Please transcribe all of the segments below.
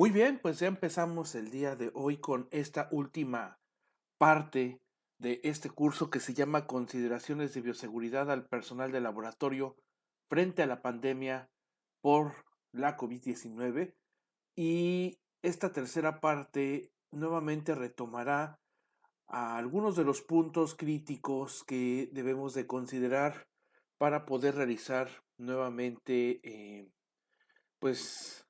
Muy bien, pues ya empezamos el día de hoy con esta última parte de este curso que se llama Consideraciones de bioseguridad al personal de laboratorio frente a la pandemia por la COVID-19. Y esta tercera parte nuevamente retomará a algunos de los puntos críticos que debemos de considerar para poder realizar nuevamente pues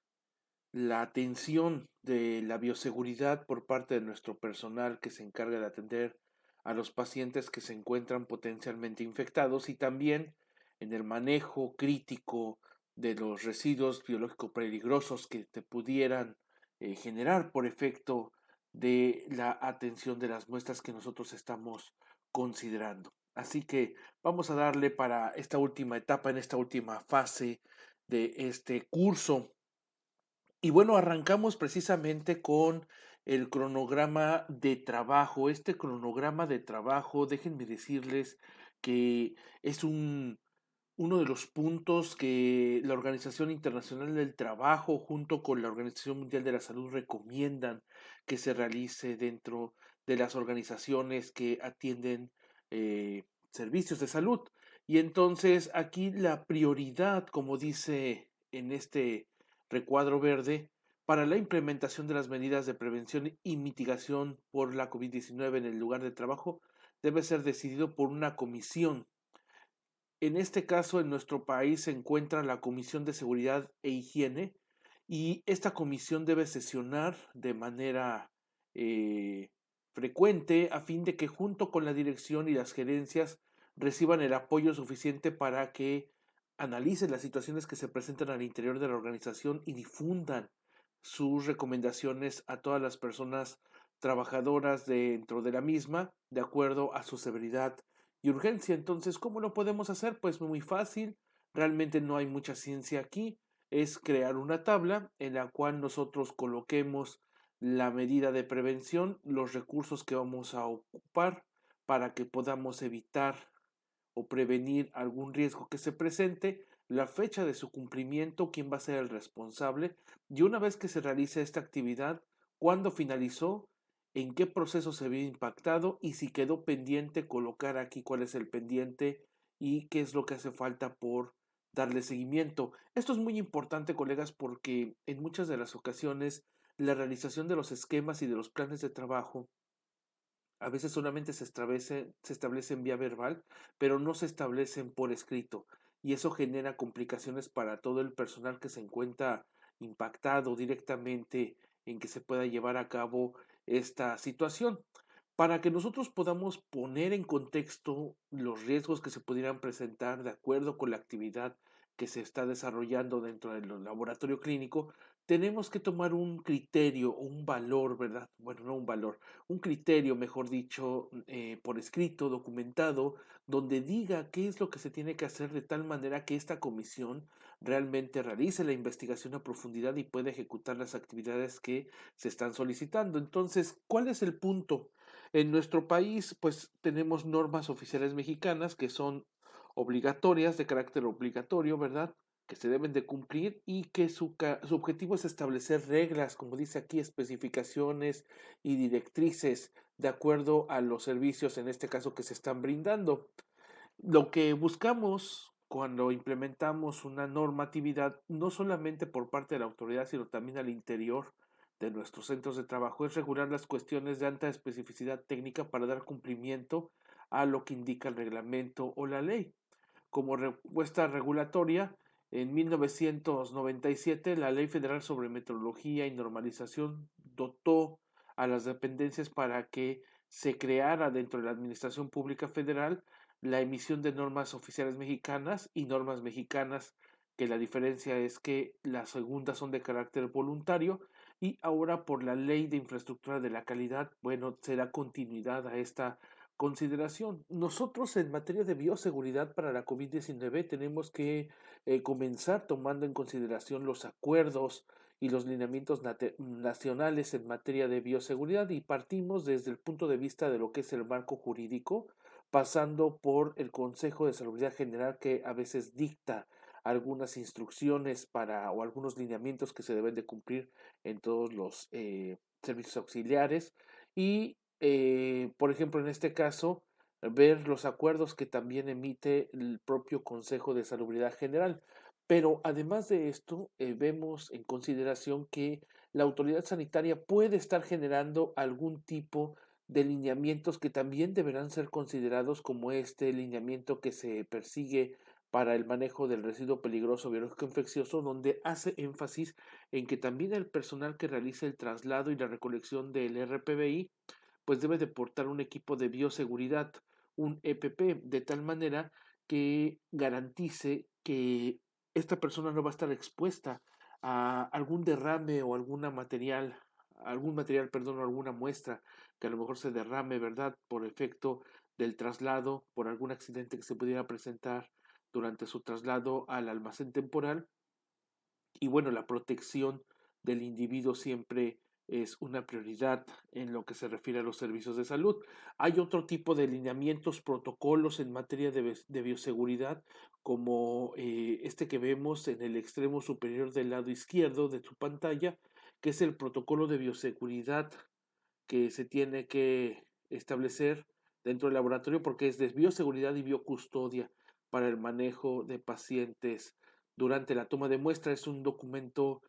la atención de la bioseguridad por parte de nuestro personal que se encarga de atender a los pacientes que se encuentran potencialmente infectados y también en el manejo crítico de los residuos biológicos peligrosos que te pudieran generar por efecto de la atención de las muestras que nosotros estamos considerando. Así que vamos a darle para esta última etapa, en esta última fase de este curso. Y bueno, arrancamos precisamente con el cronograma de trabajo. Este cronograma de trabajo, déjenme decirles que es uno de los puntos que la Organización Internacional del Trabajo junto con la Organización Mundial de la Salud recomiendan que se realice dentro de las organizaciones que atienden servicios de salud. Y entonces aquí la prioridad, como dice en este recuadro verde, para la implementación de las medidas de prevención y mitigación por la COVID-19 en el lugar de trabajo debe ser decidido por una comisión. En este caso, en nuestro país se encuentra la Comisión de Seguridad e Higiene y esta comisión debe sesionar de manera eh, frecuente a fin de que junto con la dirección y las gerencias reciban el apoyo suficiente para que analicen las situaciones que se presentan al interior de la organización y difundan sus recomendaciones a todas las personas trabajadoras dentro de la misma, de acuerdo a su severidad y urgencia. Entonces, ¿cómo lo podemos hacer? Pues muy fácil, realmente no hay mucha ciencia aquí, es crear una tabla en la cual nosotros coloquemos la medida de prevención, los recursos que vamos a ocupar para que podamos evitar o prevenir algún riesgo que se presente, la fecha de su cumplimiento, quién va a ser el responsable y una vez que se realice esta actividad, cuándo finalizó, en qué proceso se había impactado y si quedó pendiente, colocar aquí cuál es el pendiente y qué es lo que hace falta por darle seguimiento. Esto es muy importante, colegas, porque en muchas de las ocasiones la realización de los esquemas y de los planes de trabajo a veces solamente se establece en vía verbal, pero no se establecen por escrito. Y eso genera complicaciones para todo el personal que se encuentra impactado directamente en que se pueda llevar a cabo esta situación. Para que nosotros podamos poner en contexto los riesgos que se pudieran presentar de acuerdo con la actividad que se está desarrollando dentro del laboratorio clínico, tenemos que tomar un criterio o un valor, ¿verdad? Bueno, no un valor, un criterio, mejor dicho, por escrito, documentado, donde diga qué es lo que se tiene que hacer de tal manera que esta comisión realmente realice la investigación a profundidad y pueda ejecutar las actividades que se están solicitando. Entonces, ¿cuál es el punto? En nuestro país, pues tenemos normas oficiales mexicanas que son obligatorias, de carácter obligatorio, ¿verdad? Que se deben de cumplir y que su objetivo es establecer reglas, como dice aquí, especificaciones y directrices de acuerdo a los servicios, en este caso, que se están brindando. Lo que buscamos cuando implementamos una normatividad, no solamente por parte de la autoridad, sino también al interior de nuestros centros de trabajo, es regular las cuestiones de alta especificidad técnica para dar cumplimiento a lo que indica el reglamento o la ley. Como respuesta regulatoria, en 1997 la Ley Federal sobre Metrología y Normalización dotó a las dependencias para que se creara dentro de la Administración Pública Federal la emisión de normas oficiales mexicanas y normas mexicanas, que la diferencia es que las segundas son de carácter voluntario y ahora por la Ley de Infraestructura de la Calidad, bueno, se da continuidad a esta consideración. Nosotros en materia de bioseguridad para la COVID-19 tenemos que comenzar tomando en consideración los acuerdos y los lineamientos nacionales en materia de bioseguridad y partimos desde el punto de vista de lo que es el marco jurídico, pasando por el Consejo de Salubridad General que a veces dicta algunas instrucciones o algunos lineamientos que se deben de cumplir en todos los servicios auxiliares y, por ejemplo, en este caso, ver los acuerdos que también emite el propio Consejo de Salubridad General. Pero además de esto, vemos en consideración que la autoridad sanitaria puede estar generando algún tipo de lineamientos que también deberán ser considerados como este lineamiento que se persigue para el manejo del residuo peligroso biológico infeccioso, donde hace énfasis en que también el personal que realice el traslado y la recolección del RPBI, pues debe de portar un equipo de bioseguridad, un EPP, de tal manera que garantice que esta persona no va a estar expuesta a algún derrame o algún material, perdón, o alguna muestra que a lo mejor se derrame, ¿verdad? Por efecto del traslado, por algún accidente que se pudiera presentar durante su traslado al almacén temporal. Y bueno, la protección del individuo siempre es una prioridad en lo que se refiere a los servicios de salud. Hay otro tipo de lineamientos, protocolos en materia de bioseguridad, como este que vemos en el extremo superior del lado izquierdo de tu pantalla, que es el protocolo de bioseguridad que se tiene que establecer dentro del laboratorio porque es de bioseguridad y biocustodia para el manejo de pacientes durante la toma de muestra. Es un documento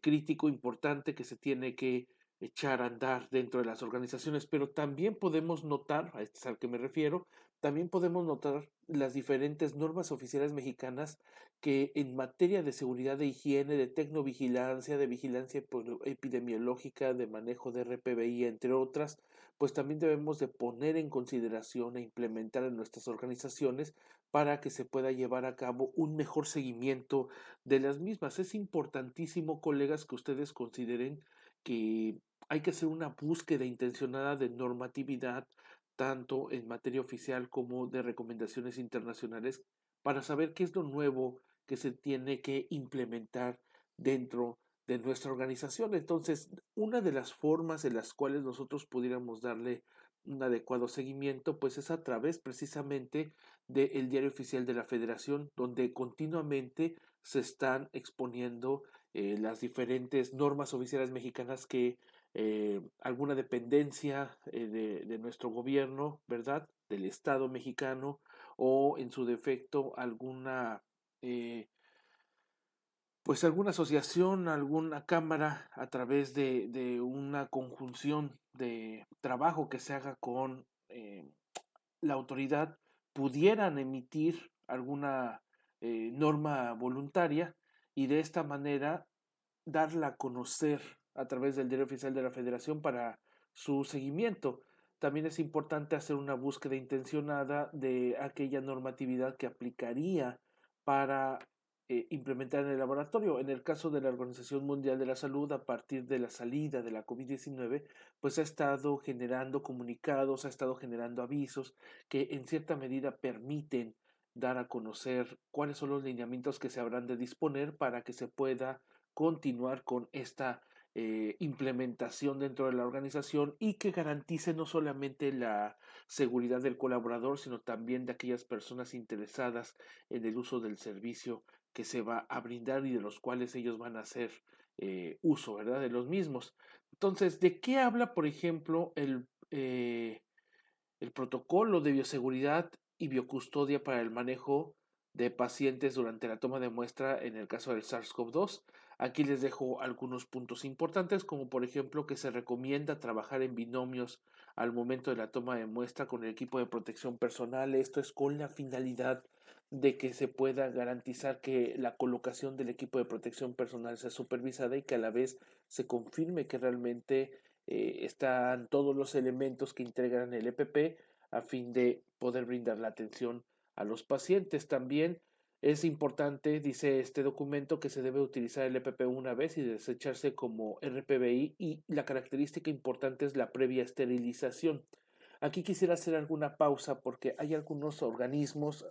crítico, importante, que se tiene que echar a andar dentro de las organizaciones, pero también podemos notar, a este es al que me refiero, también podemos notar las diferentes normas oficiales mexicanas que en materia de seguridad, de higiene, de tecnovigilancia, de vigilancia epidemiológica, de manejo de RPBI, entre otras, pues también debemos de poner en consideración e implementar en nuestras organizaciones para que se pueda llevar a cabo un mejor seguimiento de las mismas. Es importantísimo, colegas, que ustedes consideren que hay que hacer una búsqueda intencionada de normatividad, tanto en materia oficial como de recomendaciones internacionales, para saber qué es lo nuevo que se tiene que implementar dentro de nuestra organización. Entonces, una de las formas en las cuales nosotros pudiéramos darle un adecuado seguimiento, pues es a través precisamente del Diario Oficial de la Federación, donde continuamente se están exponiendo las diferentes normas oficiales mexicanas que alguna dependencia de nuestro gobierno, ¿verdad? Del Estado mexicano o en su defecto alguna eh, pues alguna asociación, alguna cámara a través de una conjunción de trabajo que se haga con la autoridad pudieran emitir alguna norma voluntaria y de esta manera darla a conocer a través del Diario Oficial de la Federación para su seguimiento. También es importante hacer una búsqueda intencionada de aquella normatividad que aplicaría para implementar en el laboratorio. En el caso de la Organización Mundial de la Salud, a partir de la salida de la COVID-19, pues ha estado generando comunicados, ha estado generando avisos que en cierta medida permiten dar a conocer cuáles son los lineamientos que se habrán de disponer para que se pueda continuar con esta implementación dentro de la organización y que garantice no solamente la seguridad del colaborador, sino también de aquellas personas interesadas en el uso del servicio que se va a brindar y de los cuales ellos van a hacer uso, ¿verdad? De los mismos. Entonces, ¿de qué habla, por ejemplo, el protocolo de bioseguridad y biocustodia para el manejo de pacientes durante la toma de muestra en el caso del SARS-CoV-2? Aquí les dejo algunos puntos importantes, como por ejemplo que se recomienda trabajar en binomios al momento de la toma de muestra con el equipo de protección personal. Esto es con la finalidad de que se pueda garantizar que la colocación del equipo de protección personal sea supervisada y que a la vez se confirme que realmente están todos los elementos que integran el EPP a fin de poder brindar la atención a los pacientes. También es importante, dice este documento, que se debe utilizar el EPP una vez y desecharse como RPBI y la característica importante es la previa esterilización. Aquí quisiera hacer alguna pausa porque hay algunos organismos,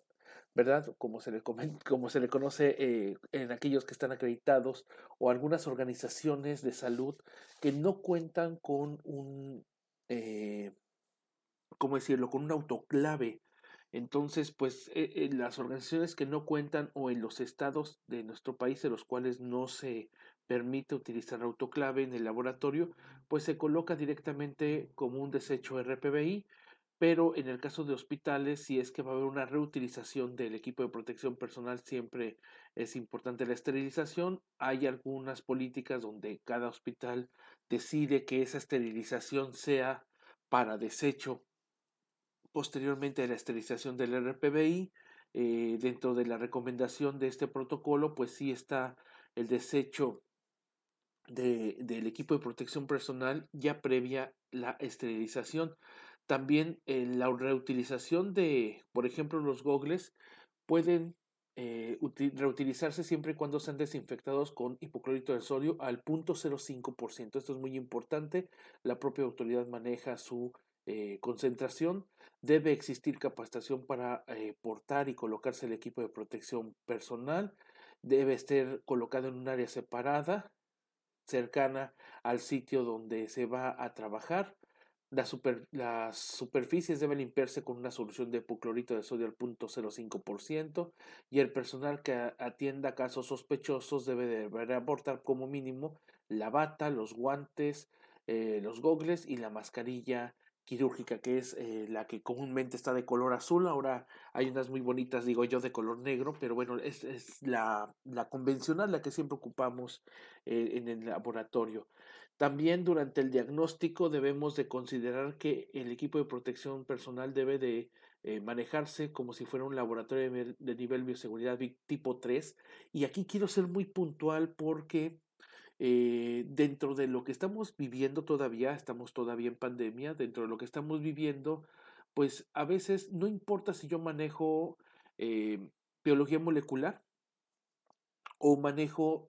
¿verdad? Como se le conoce en aquellos que están acreditados o algunas organizaciones de salud que no cuentan con un, ¿cómo decirlo?, con un autoclave Entonces, pues las organizaciones que no cuentan o en los estados de nuestro país en los cuales no se permite utilizar autoclave en el laboratorio, pues se coloca directamente como un desecho RPBI, pero en el caso de hospitales, si es que va a haber una reutilización del equipo de protección personal, siempre es importante la esterilización. Hay algunas políticas donde cada hospital decide que esa esterilización sea para desecho posteriormente a la esterilización del RPBI. Dentro de la recomendación de este protocolo, pues sí está el desecho del equipo de protección personal ya previa la esterilización. También la reutilización de, por ejemplo, los gogles pueden reutilizarse siempre y cuando sean desinfectados con hipoclorito de sodio al 0.05%. Esto es muy importante. La propia autoridad maneja su concentración. Debe existir capacitación para portar y colocarse el equipo de protección personal. Debe estar colocado en un área separada cercana al sitio donde se va a trabajar. Las superficies deben limpiarse con una solución de hipoclorito de sodio al 0.05% y el personal que atienda casos sospechosos debe aportar como mínimo la bata, los guantes, los gogles y la mascarilla quirúrgica, que es la que comúnmente está de color azul. Ahora hay unas muy bonitas, digo yo, de color negro, pero bueno, es la convencional, la que siempre ocupamos en el laboratorio. También durante el diagnóstico debemos de considerar que el equipo de protección personal debe de manejarse como si fuera un laboratorio de nivel bioseguridad tipo 3. Y aquí quiero ser muy puntual porque dentro de lo que estamos viviendo todavía, estamos todavía en pandemia, dentro de lo que estamos viviendo, pues a veces no importa si yo manejo biología molecular o manejo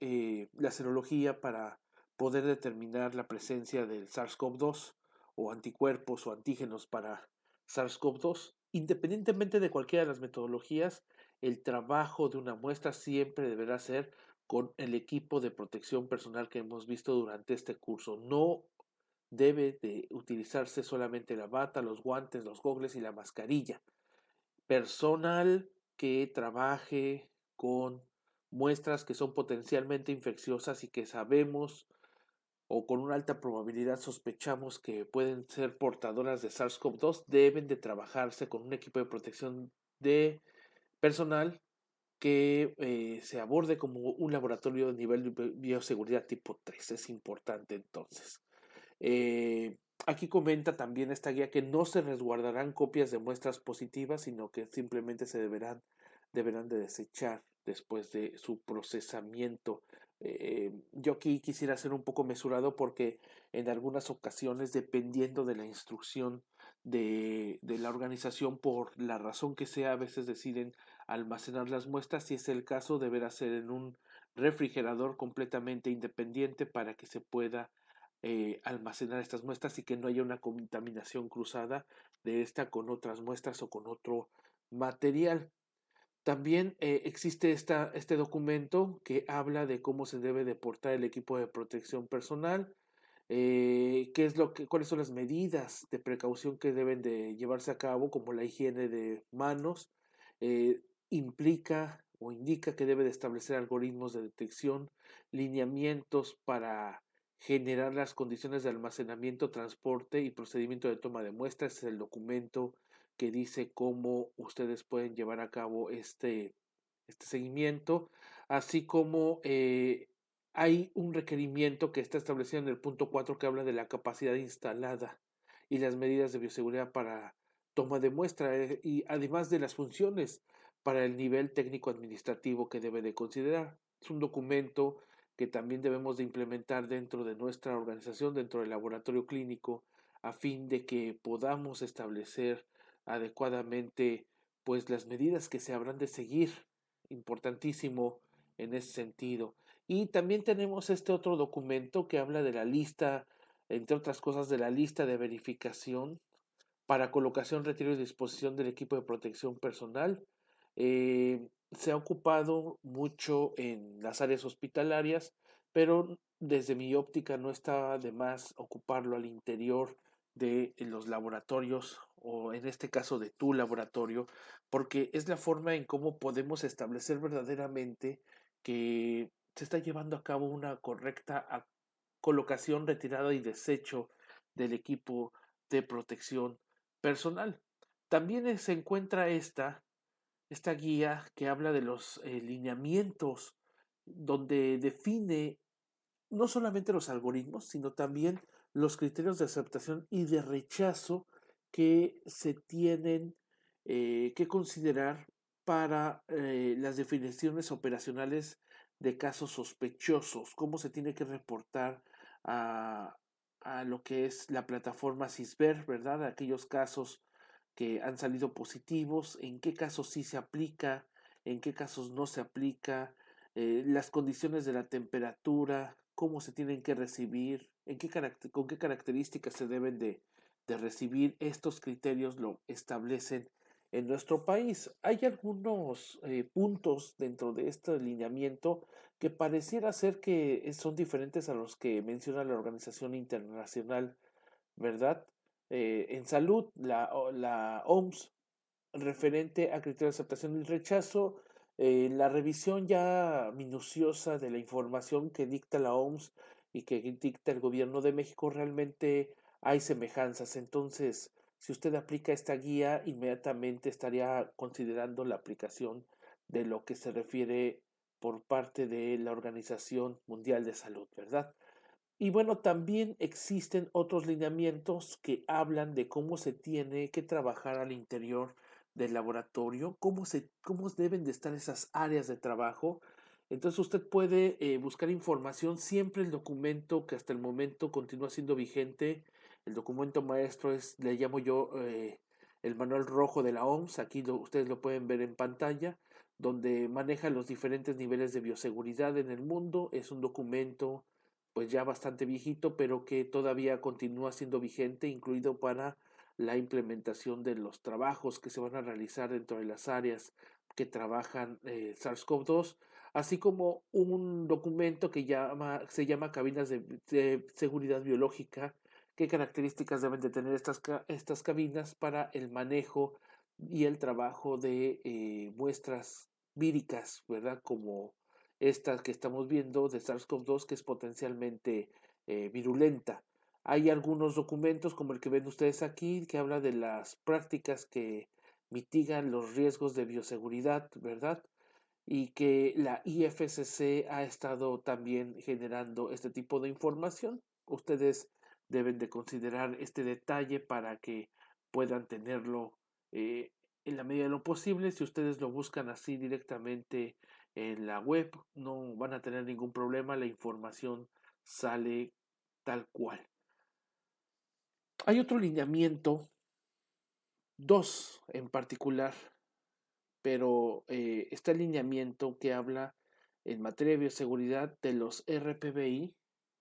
la serología para poder determinar la presencia del SARS-CoV-2 o anticuerpos o antígenos para SARS-CoV-2. Independientemente de cualquiera de las metodologías, el trabajo de una muestra siempre deberá ser con el equipo de protección personal que hemos visto durante este curso. No debe de utilizarse solamente la bata, los guantes, los gogles y la mascarilla. Personal que trabaje con muestras que son potencialmente infecciosas y que sabemos o con una alta probabilidad sospechamos que pueden ser portadoras de SARS-CoV-2 deben de trabajarse con un equipo de protección de personal que se aborde como un laboratorio de nivel de bioseguridad tipo 3. Es importante entonces. Eh, Aquí comenta también esta guía que no se resguardarán copias de muestras positivas, sino que simplemente deberán de desechar después de su procesamiento. Yo aquí quisiera ser un poco mesurado porque en algunas ocasiones, dependiendo de la instrucción de la organización, por la razón que sea, a veces deciden almacenar las muestras. Si es el caso, deberá ser en un refrigerador completamente independiente para que se pueda almacenar estas muestras y que no haya una contaminación cruzada de esta con otras muestras o con otro material. También existe este documento que habla de cómo se debe de portar el equipo de protección personal, cuáles son las medidas de precaución que deben de llevarse a cabo, como la higiene de manos, eh, implica o indica que debe de establecer algoritmos de detección, lineamientos para generar las condiciones de almacenamiento, transporte y procedimiento de toma de muestras. Es el documento que dice cómo ustedes pueden llevar a cabo este seguimiento, así como hay un requerimiento que está establecido en el punto 4 que habla de la capacidad instalada y las medidas de bioseguridad para toma de muestra y además de las funciones para el nivel técnico administrativo que debe de considerar. Es un documento que también debemos de implementar dentro de nuestra organización, dentro del laboratorio clínico, a fin de que podamos establecer adecuadamente pues las medidas que se habrán de seguir. Importantísimo en ese sentido. Y también tenemos este otro documento que habla de la lista, entre otras cosas, de la lista de verificación para colocación, retiro y disposición del equipo de protección personal. Se ha ocupado mucho en las áreas hospitalarias, pero desde mi óptica no está de más ocuparlo al interior de los laboratorios o en este caso de tu laboratorio, porque es la forma en cómo podemos establecer verdaderamente que se está llevando a cabo una correcta colocación, retirada y desecho del equipo de protección personal. También se encuentra esta guía que habla de los lineamientos, donde define no solamente los algoritmos, sino también los criterios de aceptación y de rechazo que se tienen que considerar para las definiciones operacionales de casos sospechosos, cómo se tiene que reportar a, a lo que es la plataforma CISBER, ¿verdad? Aquellos casos que han salido positivos, en qué casos sí se aplica, en qué casos no se aplica, las condiciones de la temperatura, cómo se tienen que recibir, con qué características se deben de recibir. Estos criterios lo establecen en nuestro país. Hay algunos puntos dentro de este alineamiento que pareciera ser que son diferentes a los que menciona la Organización Internacional, ¿verdad? En salud, la OMS, referente a criterios de aceptación y rechazo, la revisión ya minuciosa de la información que dicta la OMS y que dicta el gobierno de México, realmente hay semejanzas. Entonces, si usted aplica esta guía, inmediatamente estaría considerando la aplicación de lo que se refiere por parte de la Organización Mundial de Salud, ¿verdad? Y bueno, también existen otros lineamientos que hablan de cómo se tiene que trabajar al interior del laboratorio, cómo deben de estar esas áreas de trabajo. Entonces usted puede buscar información, siempre el documento que hasta el momento continúa siendo vigente, el documento maestro le llamo yo el manual rojo de la OMS, aquí ustedes lo pueden ver en pantalla, donde maneja los diferentes niveles de bioseguridad en el mundo. Es un documento pues ya bastante viejito, pero que todavía continúa siendo vigente, incluido para la implementación de los trabajos que se van a realizar dentro de las áreas que trabajan SARS-CoV-2, así como un documento que se llama Cabinas de Seguridad Biológica, qué características deben de tener estas cabinas para el manejo y el trabajo de muestras víricas, ¿verdad? Como esta que estamos viendo de SARS-CoV-2, que es potencialmente virulenta. Hay algunos documentos como el que ven ustedes aquí que habla de las prácticas que mitigan los riesgos de bioseguridad, ¿verdad? Y que la IFCC ha estado también generando este tipo de información. Ustedes deben de considerar este detalle para que puedan tenerlo en la medida de lo posible. Si ustedes lo buscan así directamente en la web, no van a tener ningún problema, la información sale tal cual. Hay otro lineamiento, dos en particular, pero está el lineamiento que habla en materia de bioseguridad de los RPBI,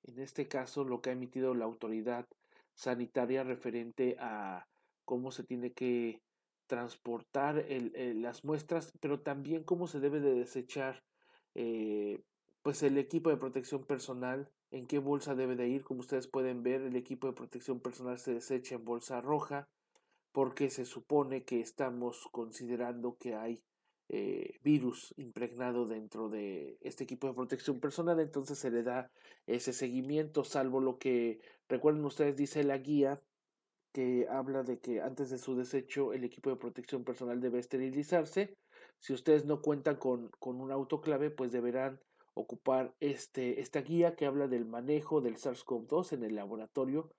en este caso lo que ha emitido la autoridad sanitaria referente a cómo se tiene que transportar las muestras, pero también cómo se debe de desechar eh, pues el equipo de protección personal, en qué bolsa debe de ir. Como ustedes pueden ver, el equipo de protección personal se desecha en bolsa roja, porque se supone que estamos considerando que hay virus impregnado dentro de este equipo de protección personal, entonces se le da ese seguimiento, salvo lo que recuerden ustedes, dice la guía, que habla de que antes de su desecho el equipo de protección personal debe esterilizarse. Si ustedes no cuentan con un autoclave, pues deberán ocupar esta guía que habla del manejo del SARS-CoV-2 en el laboratorio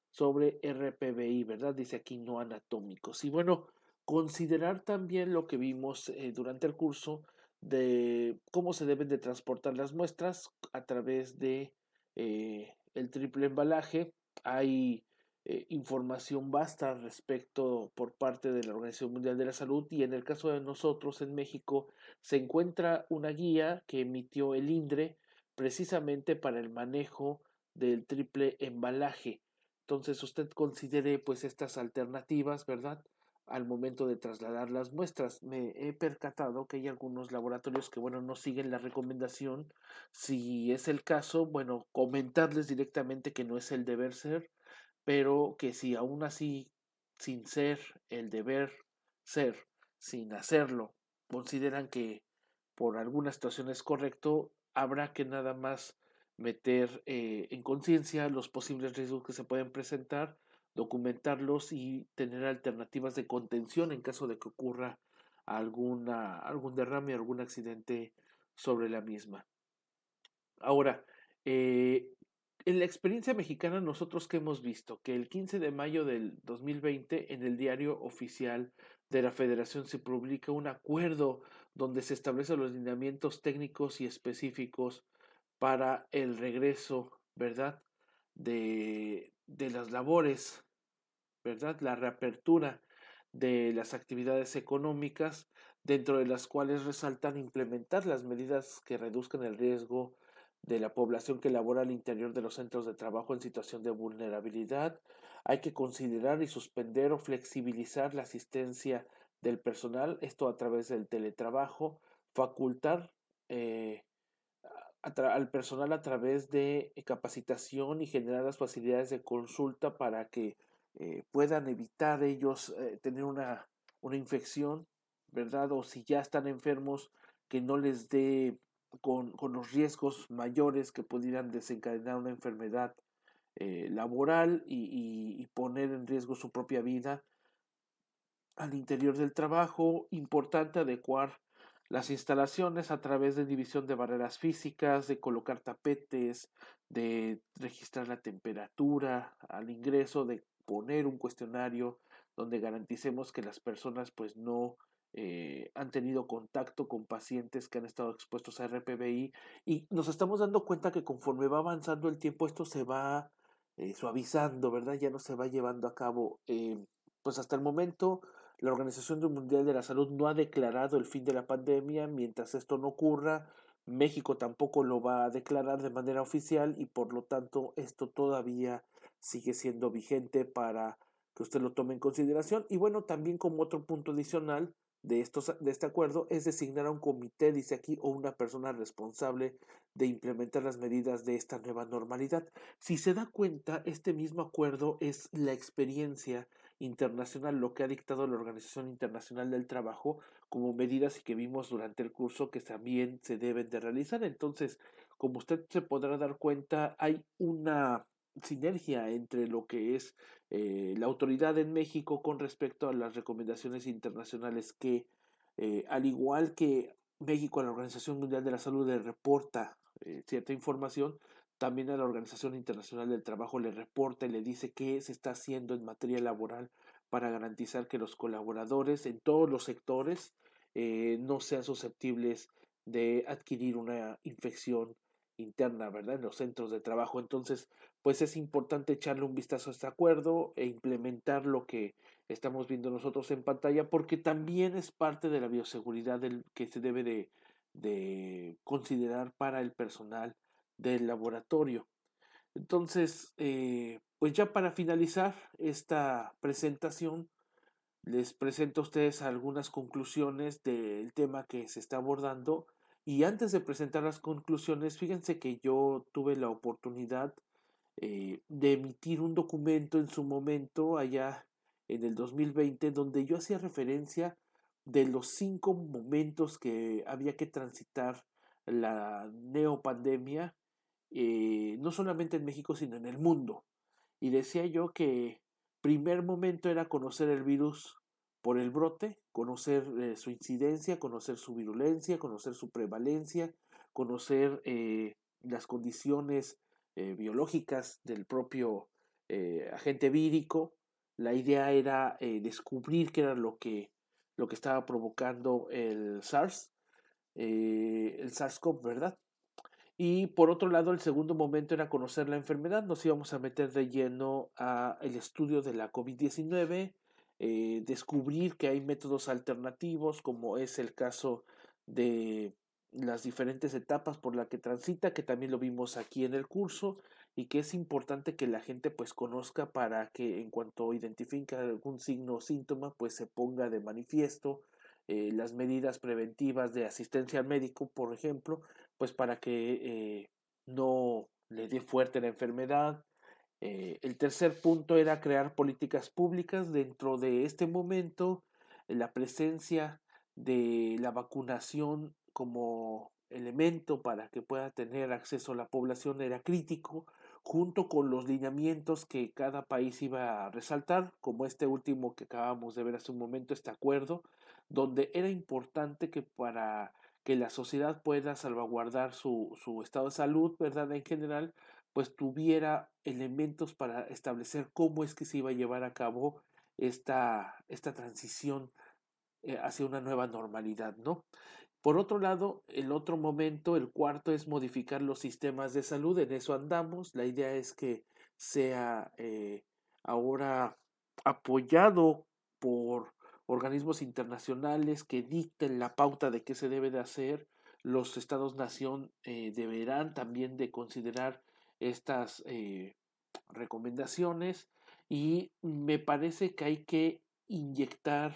sobre RPBI, ¿verdad? Dice aquí no anatómicos. Y bueno, considerar también lo que vimos durante el curso de cómo se deben de transportar las muestras a través de el triple embalaje. Hay información vasta al respecto por parte de la Organización Mundial de la Salud, y en el caso de nosotros en México se encuentra una guía que emitió el INDRE precisamente para el manejo del triple embalaje. Entonces usted considere pues estas alternativas, ¿verdad? Al momento de trasladar las muestras. Me he percatado que hay algunos laboratorios que, bueno, no siguen la recomendación. Si es el caso, bueno, comentarles directamente que no es el deber ser, pero que si aún así sin ser el deber ser, sin hacerlo, consideran que por alguna situación es correcto, habrá que nada más meter en conciencia los posibles riesgos que se pueden presentar, documentarlos y tener alternativas de contención en caso de que ocurra algún derrame, algún accidente sobre la misma. Ahora, eh, en la experiencia mexicana, nosotros que hemos visto que el 15 de mayo del 2020 en el diario oficial de la Federación se publica un acuerdo donde se establecen los lineamientos técnicos y específicos para el regreso, ¿verdad? De las labores, ¿verdad? La reapertura de las actividades económicas, dentro de las cuales resaltan implementar las medidas que reduzcan el riesgo de la población que labora al interior de los centros de trabajo en situación de vulnerabilidad. Hay que considerar y suspender o flexibilizar la asistencia del personal, esto a través del teletrabajo, facultar eh, al personal a través de capacitación y generar las facilidades de consulta para que puedan evitar ellos tener una infección, ¿verdad? O si ya están enfermos, que no les dé con los riesgos mayores que pudieran desencadenar una enfermedad laboral y poner en riesgo su propia vida al interior del trabajo. Importante adecuar las instalaciones a través de división de barreras físicas, de colocar tapetes, de registrar la temperatura al ingreso, de poner un cuestionario donde garanticemos que las personas pues no han tenido contacto con pacientes que han estado expuestos a RPBI, y nos estamos dando cuenta que conforme va avanzando el tiempo esto se va suavizando, ¿verdad? Ya no se va llevando a cabo. Pues hasta el momento la Organización Mundial de la Salud no ha declarado el fin de la pandemia. Mientras esto no ocurra, México tampoco lo va a declarar de manera oficial, y por lo tanto esto todavía sigue siendo vigente para que usted lo tome en consideración. Y bueno, también como otro punto adicional de este acuerdo es designar a un comité, dice aquí, o una persona responsable de implementar las medidas de esta nueva normalidad. Si se da cuenta, este mismo acuerdo es la experiencia internacional, lo que ha dictado la Organización Internacional del Trabajo como medidas y que vimos durante el curso que también se deben de realizar. Entonces, como usted se podrá dar cuenta, hay una sinergia entre lo que es la autoridad en México con respecto a las recomendaciones internacionales que, al igual que México a la Organización Mundial de la Salud le reporta cierta información, también a la Organización Internacional del Trabajo le reporta y le dice qué se está haciendo en materia laboral para garantizar que los colaboradores en todos los sectores no sean susceptibles de adquirir una infección interna, ¿verdad? En los centros de trabajo. Entonces, pues es importante echarle un vistazo a este acuerdo e implementar lo que estamos viendo nosotros en pantalla, porque también es parte de la bioseguridad que se debe de considerar para el personal del laboratorio. Entonces, pues ya para finalizar esta presentación, les presento a ustedes algunas conclusiones del tema que se está abordando. Y antes de presentar las conclusiones, fíjense que yo tuve la oportunidad de emitir un documento en su momento, allá en el 2020, donde yo hacía referencia de los 5 momentos que había que transitar la neopandemia, no solamente en México, sino en el mundo. Y decía yo que primer momento era conocer el virus por el brote, conocer su incidencia, conocer su virulencia, conocer su prevalencia, conocer las condiciones biológicas del propio agente vírico. La idea era descubrir qué era lo que estaba provocando el SARS-CoV, ¿verdad? Y por otro lado, el segundo momento era conocer la enfermedad. Nos íbamos a meter de lleno a el estudio de la COVID-19, descubrir que hay métodos alternativos, como es el caso de las diferentes etapas por la que transita, que también lo vimos aquí en el curso, y que es importante que la gente pues conozca para que en cuanto identifique algún signo o síntoma, pues se ponga de manifiesto las medidas preventivas de asistencia al médico, por ejemplo, pues para que no le dé fuerte la enfermedad, El tercer punto era crear políticas públicas. Dentro de este momento, la presencia de la vacunación como elemento para que pueda tener acceso a la población era crítico, junto con los lineamientos que cada país iba a resaltar, como este último que acabamos de ver hace un momento, este acuerdo, donde era importante que para que la sociedad pueda salvaguardar su estado de salud, ¿verdad? En general, pues tuviera elementos para establecer cómo es que se iba a llevar a cabo esta transición hacia una nueva normalidad, ¿no? Por otro lado, el otro momento, el cuarto, es modificar los sistemas de salud. En eso andamos. La idea es que sea ahora apoyado por organismos internacionales que dicten la pauta de qué se debe de hacer. Los estados-nación deberán también de considerar estas recomendaciones y me parece que hay que inyectar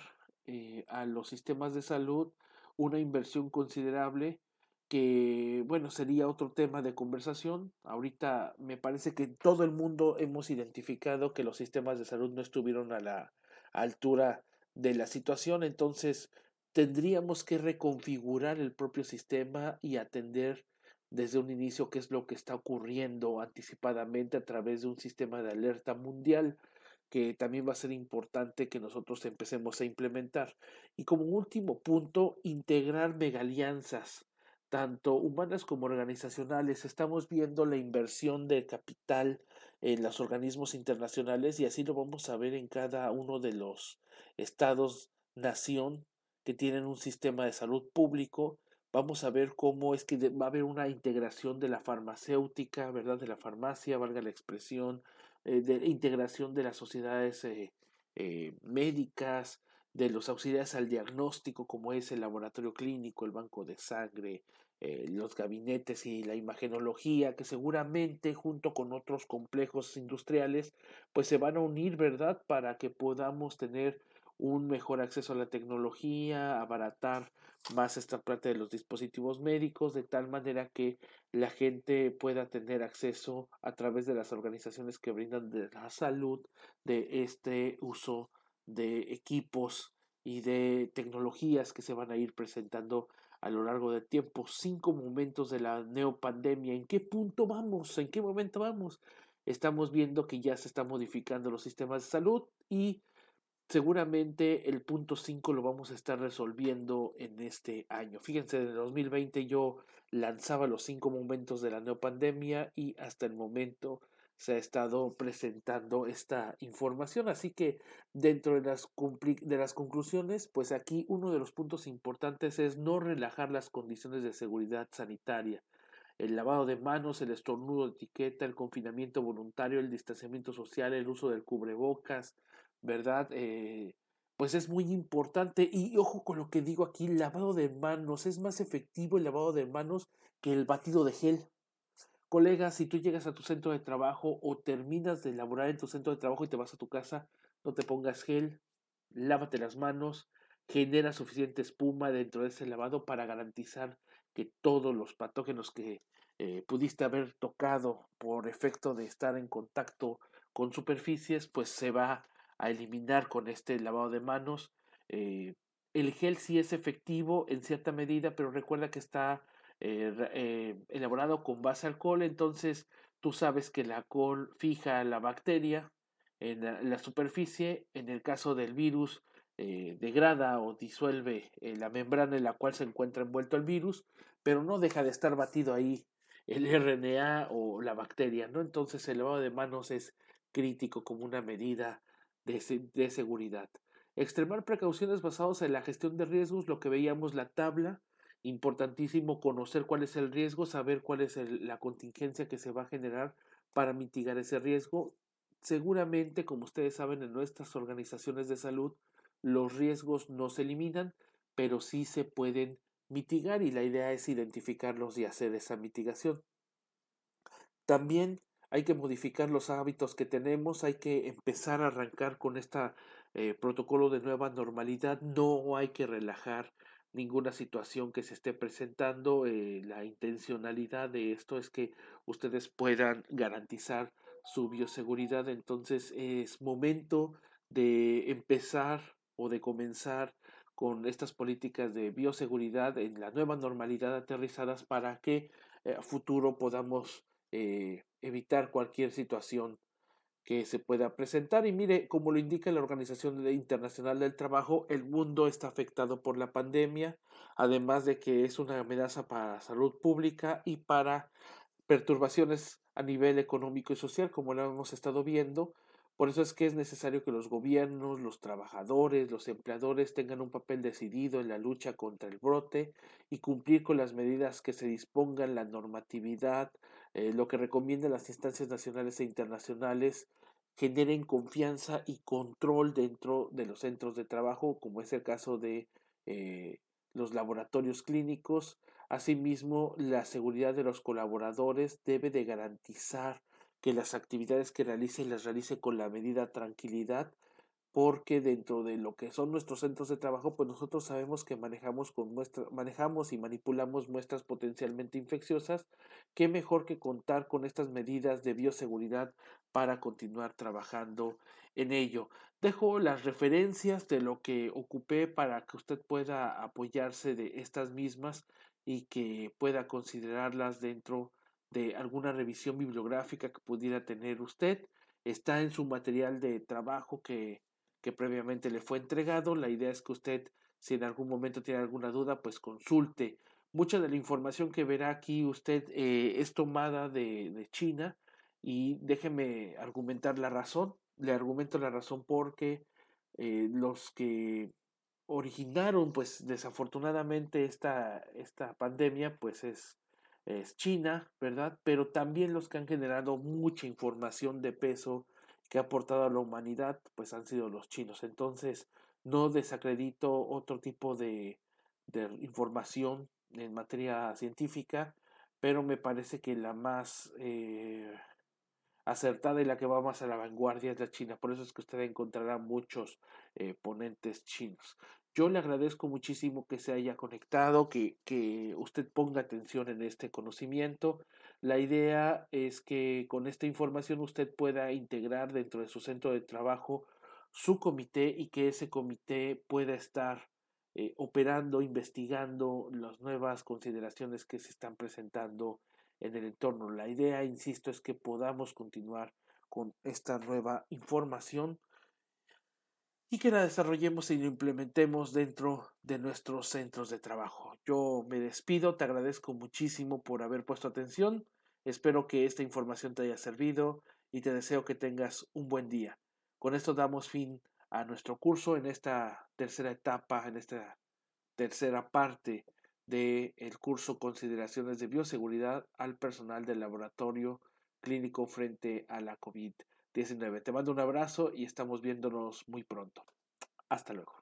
a los sistemas de salud una inversión considerable que, bueno, sería otro tema de conversación. Ahorita me parece que en todo el mundo hemos identificado que los sistemas de salud no estuvieron a la altura de la situación, entonces tendríamos que reconfigurar el propio sistema y atender desde un inicio qué es lo que está ocurriendo anticipadamente a través de un sistema de alerta mundial que también va a ser importante que nosotros empecemos a implementar. Y como último punto, integrar megalianzas, tanto humanas como organizacionales. Estamos viendo la inversión de capital en los organismos internacionales y así lo vamos a ver en cada uno de los estados nación que tienen un sistema de salud público. Vamos a ver cómo es que va a haber una integración de la farmacéutica, ¿verdad? De la farmacia, valga la expresión, de integración de las sociedades médicas, de los auxiliares al diagnóstico, como es el laboratorio clínico, el banco de sangre, los gabinetes y la imagenología, que seguramente junto con otros complejos industriales, pues se van a unir, ¿verdad? Para que podamos tener un mejor acceso a la tecnología, abaratar más esta parte de los dispositivos médicos, de tal manera que la gente pueda tener acceso a través de las organizaciones que brindan de la salud de este uso de equipos y de tecnologías que se van a ir presentando a lo largo del tiempo. 5 momentos de la neopandemia. ¿En qué punto vamos? ¿En qué momento vamos? Estamos viendo que ya se están modificando los sistemas de salud y seguramente el punto 5 lo vamos a estar resolviendo en este año. Fíjense, en el 2020 yo lanzaba los 5 momentos de la neopandemia y hasta el momento se ha estado presentando esta información. Así que dentro de las conclusiones, pues aquí uno de los puntos importantes es no relajar las condiciones de seguridad sanitaria. El lavado de manos, el estornudo de etiqueta, el confinamiento voluntario, el distanciamiento social, el uso del cubrebocas, ¿verdad? Pues es muy importante. Y ojo con lo que digo aquí, lavado de manos. Es más efectivo el lavado de manos que el batido de gel. Colega, si tú llegas a tu centro de trabajo o terminas de laborar en tu centro de trabajo y te vas a tu casa, no te pongas gel, lávate las manos, genera suficiente espuma dentro de ese lavado para garantizar que todos los patógenos que pudiste haber tocado por efecto de estar en contacto con superficies, pues se va a eliminar con este lavado de manos. Eh, el gel sí es efectivo en cierta medida, pero recuerda que está elaborado con base alcohol, entonces tú sabes que el alcohol fija la bacteria en la superficie, en el caso del virus degrada o disuelve la membrana en la cual se encuentra envuelto el virus, pero no deja de estar batido ahí el RNA o la bacteria, ¿no? Entonces el lavado de manos es crítico como una medida de seguridad. Extremar precauciones basadas en la gestión de riesgos, lo que veíamos la tabla, importantísimo conocer cuál es el riesgo, saber cuál es la contingencia que se va a generar para mitigar ese riesgo. Seguramente, como ustedes saben, en nuestras organizaciones de salud, los riesgos no se eliminan, pero sí se pueden mitigar y la idea es identificarlos y hacer esa mitigación. También hay que modificar los hábitos que tenemos, hay que empezar a arrancar con este protocolo de nueva normalidad, no hay que relajar ninguna situación que se esté presentando, la intencionalidad de esto es que ustedes puedan garantizar su bioseguridad. Entonces es momento de empezar o de comenzar con estas políticas de bioseguridad en la nueva normalidad aterrizadas para que a futuro podamos evitar cualquier situación que se pueda presentar. Y mire, como lo indica la Organización Internacional del Trabajo, el mundo está afectado por la pandemia, además de que es una amenaza para la salud pública y para perturbaciones a nivel económico y social, como lo hemos estado viendo. Por eso es que es necesario que los gobiernos, los trabajadores, los empleadores tengan un papel decidido en la lucha contra el brote y cumplir con las medidas que se dispongan, la normatividad, lo que recomiendan las instancias nacionales e internacionales, generen confianza y control dentro de los centros de trabajo, como es el caso de eh, los laboratorios clínicos. Asimismo, la seguridad de los colaboradores debe de garantizar que las actividades que realicen las realice con la medida tranquilidad, porque dentro de lo que son nuestros centros de trabajo, pues nosotros sabemos que manejamos y manipulamos muestras potencialmente infecciosas. Qué mejor que contar con estas medidas de bioseguridad para continuar trabajando en ello. Dejo las referencias de lo que ocupé para que usted pueda apoyarse de estas mismas y que pueda considerarlas dentro de alguna revisión bibliográfica que pudiera tener usted. Está en su material de trabajo que previamente le fue entregado. La idea es que usted, si en algún momento tiene alguna duda, pues consulte. Mucha de la información que verá aquí usted es tomada de China, y déjeme argumentar la razón. Le argumento la razón porque los que originaron, pues desafortunadamente, esta pandemia, pues es China, ¿verdad? Pero también los que han generado mucha información de peso que ha aportado a la humanidad, pues han sido los chinos. Entonces, no desacredito otro tipo de información en materia científica, pero me parece que la más acertada y la que va más a la vanguardia es la China. Por eso es que usted encontrará muchos ponentes chinos. Yo le agradezco muchísimo que se haya conectado, que usted ponga atención en este conocimiento. La idea es que con esta información usted pueda integrar dentro de su centro de trabajo su comité y que ese comité pueda estar operando, investigando las nuevas consideraciones que se están presentando en el entorno. La idea, insisto, es que podamos continuar con esta nueva información y que la desarrollemos y la implementemos dentro de nuestros centros de trabajo. Yo me despido, te agradezco muchísimo por haber puesto atención, espero que esta información te haya servido y te deseo que tengas un buen día. Con esto damos fin a nuestro curso en esta tercera etapa, en esta tercera parte del curso Consideraciones de Bioseguridad al personal del laboratorio clínico frente a la COVID-19. Te mando un abrazo y estamos viéndonos muy pronto. Hasta luego.